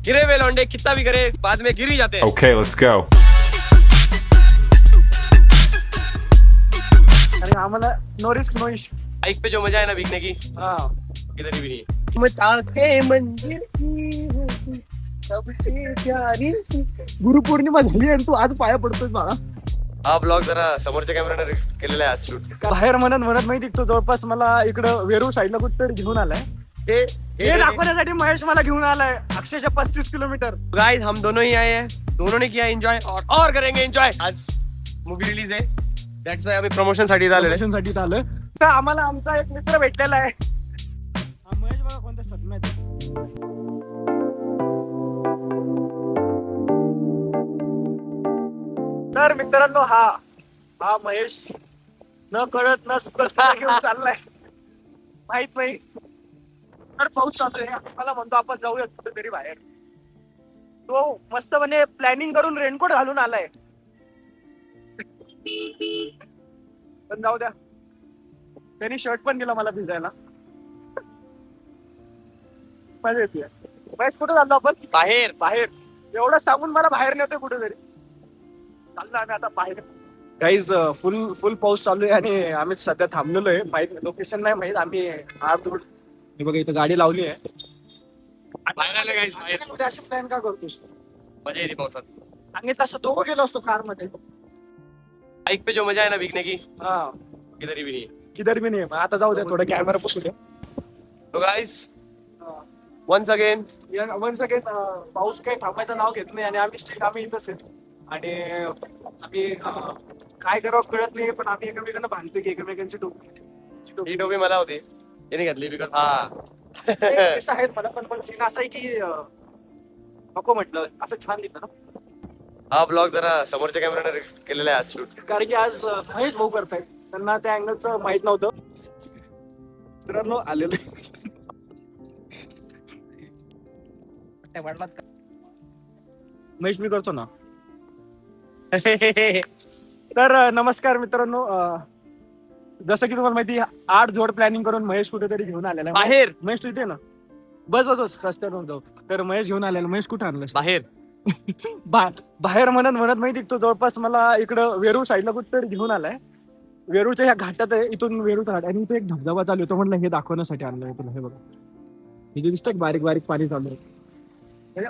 गिरे हुए लौंडे कितना भी करे बाद में गिर ही जाते हैं। Okay, let's go. आणि आम्हाला नो रिस्क नो इश्क. बाइक पे जो मजा है ना भीगने की हा किधर भी नहीं है। मताके मंदिर की सबसे प्यारी सी. गुरुपौर्णिमा झाली आणि तू आज पाया पडतोय बाळा. हा ब्लॉग जरा समोरच्या कॅमेराने केलेला आहे आज शूट. बाहेर म्हणत माहिती तो जवळपास मला इकडं वेरूळ साईडला कुठेतरी घेऊन आलाय. हे दाखवण्यासाठी महेश मला घेऊन आलाय अक्षरशः 35 किलोमीटर. गाइस हम दोनों ही आए हैं, दोनों ने किया एंजॉय और करेंगे एंजॉय. आज मूवी रिलीज आहे, दॅट्स वाय आम्ही प्रमोशन साठी आलेलो आहे. साठी आलं तर आम्हाला आमचा एक मित्र भेटलेला आहे. हा महेश बघा कोणत्या सदम्यात आहे. तर मित्रांनो हा महेश न कळत न चुकत घेऊन चाललाय माहित नाही. तर पाऊस चालू आहे, मला म्हणतो आपण जाऊया कुठेतरी बाहेर. तो मस्तपणे प्लॅनिंग करून रेनकोट घालून आलाय. पण जाऊ द्या, त्यांनी शर्ट पण दिला मला भिजायला. मजा येते. बस कुठे चाललो आपण? बाहेर बाहेर. एवढं सांगून मला बाहेर नेतोय कुठेतरी. चाललो आम्ही आता बाहेर. गाईज फुल पाऊस चालू आहे आणि आम्ही सध्या थांबलेलो आहे. माहित लोकेशन नाही माहित. आम्ही आरदूड हे बघा इथं गाडी लावली आहे. बाहेर आले गाईस बाहेर. तू अशी प्लॅन का करतोस? मजा येते पावसात. सांगितलं असं दोघं गेलो असतो कार मध्ये. बाइक पे जो मजा है ना भीगने की हा किधर भी नहीं है. किधर भी नाही. आता जाऊ द्या, थोडं कॅमेरा पुसू द्या. तो guys once again once again पाऊस काही थांबायचं नाव घेत नाही आणि आम्ही इथंच आहे. आणि आम्ही काय करावं कळत नाही, पण आम्ही एकमेकांना बांधतो की एकमेकांची ही टोपी मला होती, याने घातली बिकॉज हा आहेत मला. पण सीन असं आहे की नको म्हटलं, असं छान दिसतं ना. हा ब्लॉग जरा समोरच्या कॅमेराने केलेला आहे आज शूट. कारण की आज महेश भाऊ करतायत, त्यांना त्या अँगलचं माहित नव्हतं. मित्रांनो आलेलो महेश मी करतो ना. तर नमस्कार मित्रांनो. जसं की तुम्हाला माहिती 8 जोड प्लॅनिंग करून महेश कुठेतरी घेऊन आलेला आहे. बाहेर महेश तू इथे ना. बस रस्त्यावर जाऊ. तर महेश घेऊन आलेला. महेश कुठे आणलं? बाहेर बाहेर म्हणत माहिती तो जवळपास मला इकडं वेरूळ साईडला कुठेतरी घेऊन आलाय. वेरूळच्या ह्या घाटात आहे, इथून वेरूळ घाट आणि इथे एक धबधबा चालू होतो. म्हटलं हे दाखवण्यासाठी आणलंय तुला. हे बघा हे जे दिसतंय बारीक बारीक पाणी चालू आहे. हे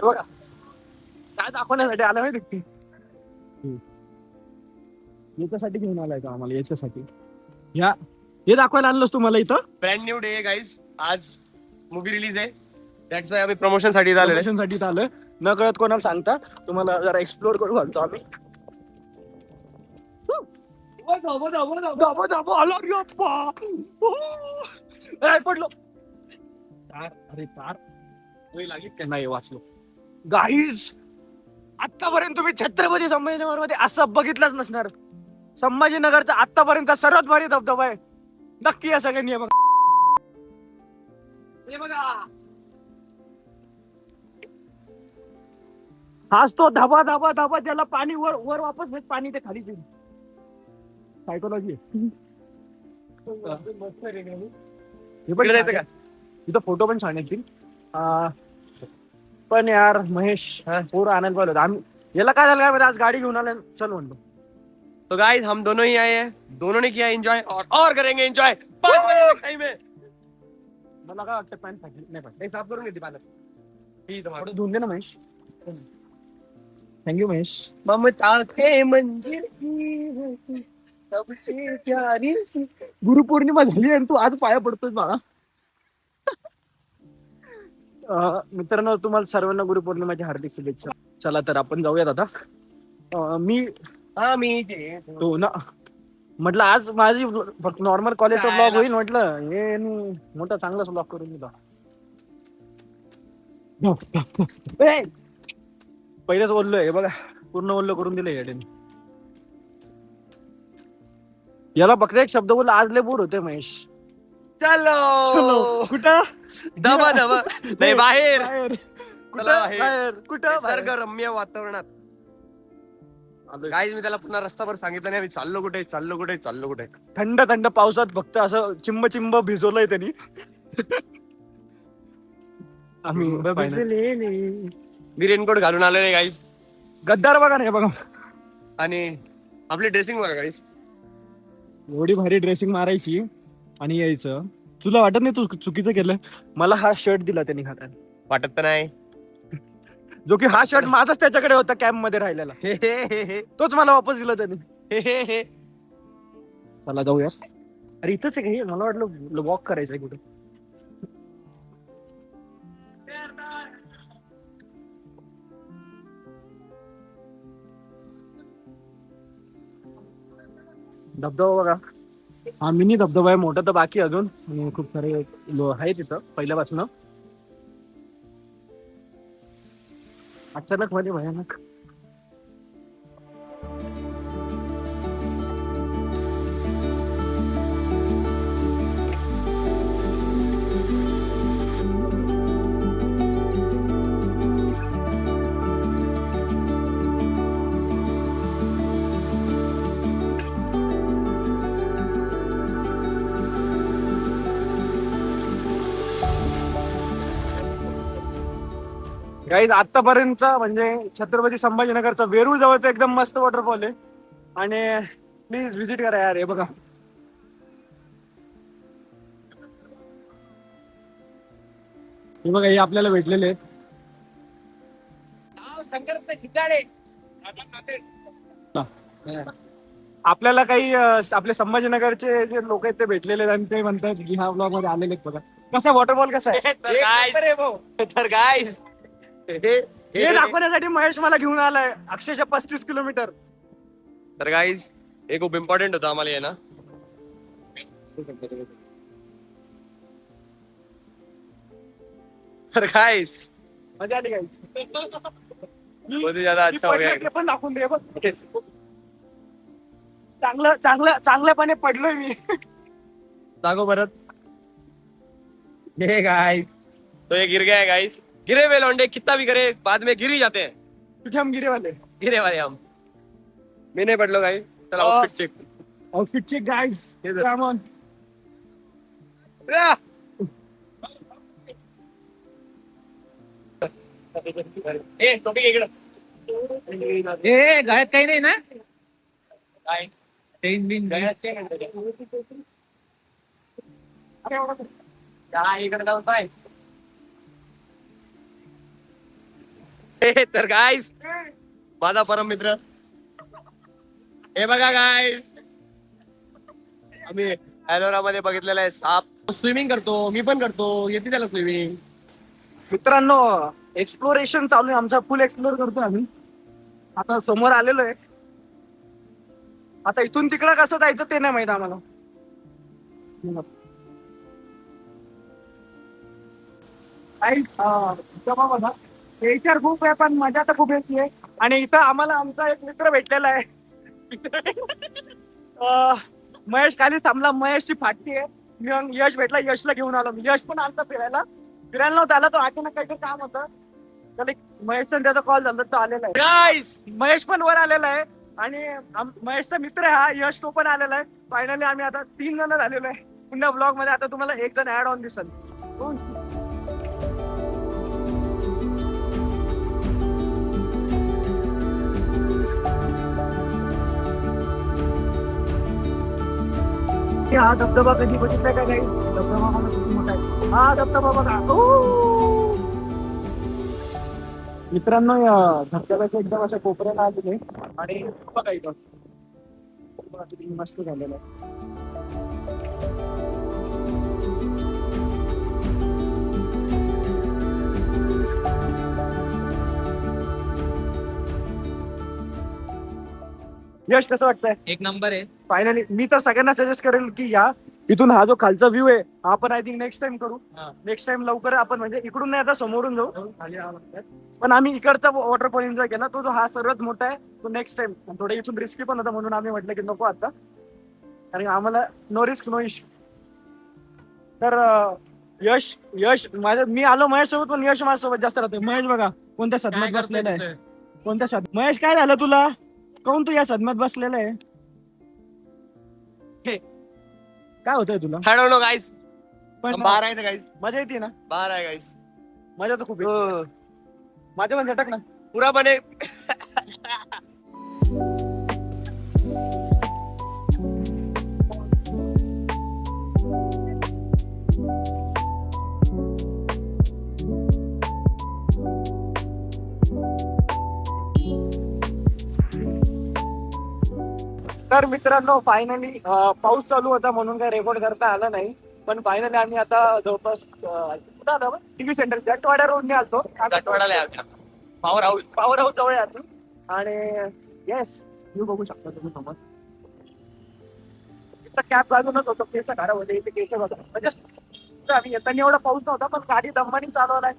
बघा काय दाखवण्यासाठी आलं माहिती. याच्यासाठी घेऊन आलाय का आम्हाला? याच्यासाठी हे दाखवायला आणलंस तुम्हाला इथं. ब्रँड न्यू डे गाइस, आज मूवी रिलीज आहे, दॅट्स वाय आम्ही प्रमोशन साठी आलेलो आहे. साठी आलं. न कळत कोणाला सांगता तुम्हाला जरा एक्सप्लोर करू घालतो आम्ही. आलो रे अप्पा. पडलो. अरे तार लागली का नाही? वाचलो. गाईज आतापर्यंत तुम्ही छत्रपती संभाजीनगर मध्ये असं बघितलंच नसणार. संभाजीनगरचा आतापर्यंत सर्वात भारी धबधबा आहे. नक्की या सगळ्यांनी बघा. हे बघा हाच तो धबा धबा धबा ज्याला पाणी वर वापस भेट पाणी ते खाली जाईल. सायकोलॉजी इथं फोटो पण छान येतील. पण यार महेश पूर आनंद पाहिलं आम्ही. याला काय झालं काय आज गाडी घेऊन आलं. चल म्हणलो. तो गाइस हम दोनों ही आए हैं, दोनों ने किया एंजॉय और करेंगे एंजॉय. 5 बजे टाइम है. मला काय वाटतं पॅन्ट फाटली नाही. पण साफ करून घेते पालक. थोडं धुवून दे ना महेश. थँक्यू महेश. ममताके मंदिर की सबसे प्यारी सी. गुरुपौर्णिमा झाली आणि तू आज पाया पडतोय बाळा. मित्रांनो तुम्हाला सर्वांना गुरुपौर्णिमाची हार्दिक शुभेच्छा. चला तर आपण जाऊयात आता. मी तो ना म्हटलं आज माझी फक्त नॉर्मल कॉलेजचा ब्लॉग होईल. म्हटलं हे मोठा चांगलाच ब्लॉग करून दिला. पहिलेच बोललोय बघा, पूर्ण बोललो करून दिलं याने. याला फक्त एक शब्द बोलला आज लय बोर होते महेश. चलो कुठं दबा नाही बाहेर. बाहेर कुठं निसर्गरम्य वातावरणात. गाईज मी त्याला पुन्हा रस्ताभर सांगितलं नाही, चाललो कुठे. थंड पावसात फक्त असं चिंब भिजवलंय त्यांनी. आम्ही final. मी रेनकोट घालून आलेले गाईस. गद्दार बघा ना हे बघा, आणि आपली ड्रेसिंग बघा गाईस. एवढी भारी ड्रेसिंग मारायची आणि यायचं. तुला वाटत नाही तू चुकीचं केलं? मला हा शर्ट दिला त्यांनी हाताने, वाटत तर नाही. जो की हा शर्ट माझाच त्याच्याकडे होता कॅम्प मध्ये राहिलेला. तोच मला वापस दिला त्यांनी. चला जाऊया. अरे इथंच आहे का हे? मला वाटलं वॉक करायचंय कुठे. धबधबा बघा, हा मिनी धबधबा आहे. मोठा तर बाकी आहे अजून, आणि खूप सारे आहे तिथं पहिल्यापासून. अचानक मध्ये भयानक. गाईज आतापर्यंत म्हणजे छत्रपती संभाजीनगरचा वेरूळ जवळचा एकदम मस्त वॉटरफॉल आहे, आणि प्लीज व्हिजिट करा यार. हे बघा, हे बघा, हे आपल्याला भेटलेले आहेत. आपल्याला काही आपले संभाजीनगरचे जे लोक आहेत ते भेटलेले आहेत, आणि ते म्हणतात की ह्या ब्लॉग मध्ये आलेले आहेत. बघा कसा वॉटरफॉल कसा आहे. तर गाईस हे दाखवण्यासाठी महेश मला घेऊन आलाय अक्षरशः 35 किलोमीटर. तर गाईस हे खूप इम्पॉर्टंट होतं आम्हाला, आहे ना. तर गाईस मजा आली गाईज. बहुत ही ज्यादा अच्छा हो गया. ते पण दाखवून दे बघ. चांगलं चांगलं चांगल्यापणे पडलोय मी. दाखव परत. ये गाइस, तो ये गिर गया है गाइस. गिरे हुए लौंडे कितना भी करे बाद में गिर ही जाते हैं. क्योंकि हम गिरे वाले. गिरे वाले हम. मी नाही पडलो गाइस. चला अ- outfit check. Outfit check guys. Come on. ए टोपी इकडे. ए गळ्यात काही नाही ना. काय चेन बिन गळ्यात चेन आहे त्याच्या. काय इकडे जाऊन पाय. तर गाईस माझा परम मित्र, हे बघा गाईस, आम्ही एलोरा मध्ये बघितलेला आहे साप. स्विमिंग करतो, मी पण करतो, येते त्याला स्विमिंग. मित्रांनो एक्सप्लोरेशन चालू आहे आमचा, फुल एक्सप्लोर करतो आम्ही. आता समोर आलेलो आहे. आता इथून तिकडं कसं जायचं ते नाही माहित आम्हाला. बघा टेन्शन खूप आहे पण मजा तर खूप येते. आणि इथं आम्हाला आमचा एक मित्र भेटलेला आहे. महेश खाली थांबला, महेशची फाटी आहे. मग यश भेटला, यशला घेऊन आलो. यश पण आलता फिरायला नव्हता आला तो, अचानक काहीतरी काम होतं त्याला. महेशचा त्याचा कॉल झाला, तो आलेला आहे. गाईस महेश पण वर आलेला आहे, आणि महेशचा मित्र आहे हा यश, तो पण आलेला आहे. फायनली आम्ही आता 3 जण झालेलो आहे पुन्हा ब्लॉग मध्ये. आता तुम्हाला एक जण ऍड ऑन दिसेल. हा धबधबा कधी बघितलाय का गाईस? धबधबा मला किती मोठा आहे. हा धबधबा बघा. मित्रांनो या धबधब्याच्या एकदम अशा कोपऱ्याला आलेले, आणि बघा इथं किती मस्त झालेलं आहे. यश कसं वाटतंय? एक नंबर आहे. फायनली मी तर सगळ्यांना सजेस्ट करेल की या इथून हा जो खालचा व्ह्यू आहे हा आपण आय थिंक नेक्स्ट टाइम करू. नेक्स्ट टाइम लवकर आपण म्हणजे इकडून नाही आता समोरून जाऊ. पण आम्ही इकडचा वॉटरफॉल एन्जॉय केला. तो जो हा सर्वात मोठा आहे तो नेक्स्ट टाइम. थोडं इथून रिस्की पण होता म्हणून आम्ही म्हटलं की नको आता, आणि आम्हाला नो रिस्क नो इश्यू. तर यश यश माझ्या मी आलो महेश सोबत, पण यश माझ्यासोबत जास्त राहतोय. महेश बघा कोणत्या सदम्यात बसलेला आहे. कोणत्या सद महेश काय झालं तुला? काऊन तू या सदम्यात बसलेला आहे? काय होतंय तुला? आय डोंट नो गाईस. पण बाहर आए थे गाइस, मजा येते ना, बाहर आए गाइस. मजा तर खूप येते. माझ्या पण झटक ना. पूरा बने. तर मित्रांनो फायनली पाऊस चालू होता म्हणून काय रेकॉर्ड करता आला नाही, पण फायनली आम्ही आता जवळपास कुठं आलो टीव्ही सेंटर जटवाडा रोडने आलतो. गटवाडाला आहे आम्ही. Power house. पॉवर हाऊस जवळ आलो आणि येस व्ह्यू बघू शकता तुम्ही समोर. इथं कॅब घालूनच होतो, केस खराब होते, इथे केस बघा म्हणजे आम्ही येताना एवढा पाऊस नव्हता, पण गाडी दमानी चालवला.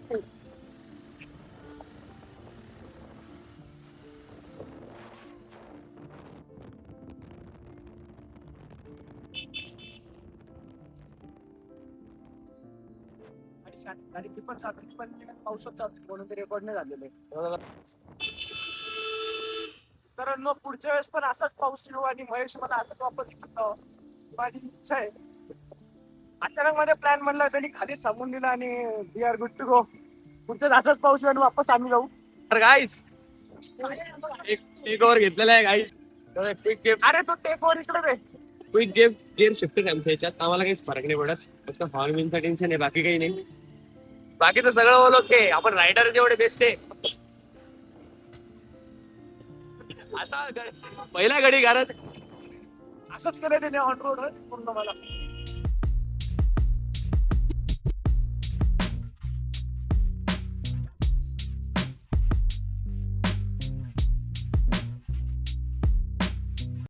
गाडीची पण चालू पण पावसात चालू म्हणून ते रेकॉर्ड नाही झालेले. तर मग पुढच्या वेळेस पण असाच पाऊस येऊ आणि महेश मला असंच वापस शिकवतो माझी इच्छा आहे. अचानक मध्ये प्लॅन म्हणला त्यांनी खाली सांगून दिला आणि we are good to go. पुढचं असंच पाऊस येऊन वापस आम्ही जाऊ. तर गाईस टेक ओव्हर घेतलेला आहे गाईस. Quick game. अरे तो टेक ओव्हर इकडे रे. क्विक गेम गेम शिफ्टिंग आमच्या याच्यात आम्हाला काहीच फरक नाही पडत. फक्त फॉर्मिंगचं टेन्शन आहे, बाकी काही नाही. बाकी तर सगळं बोल ओके. आपण रायडर जेवढे बेस्ट आहे. असा पहिला गडी घरात असंच केलं त्याने ऑन रोड पूर्ण मला.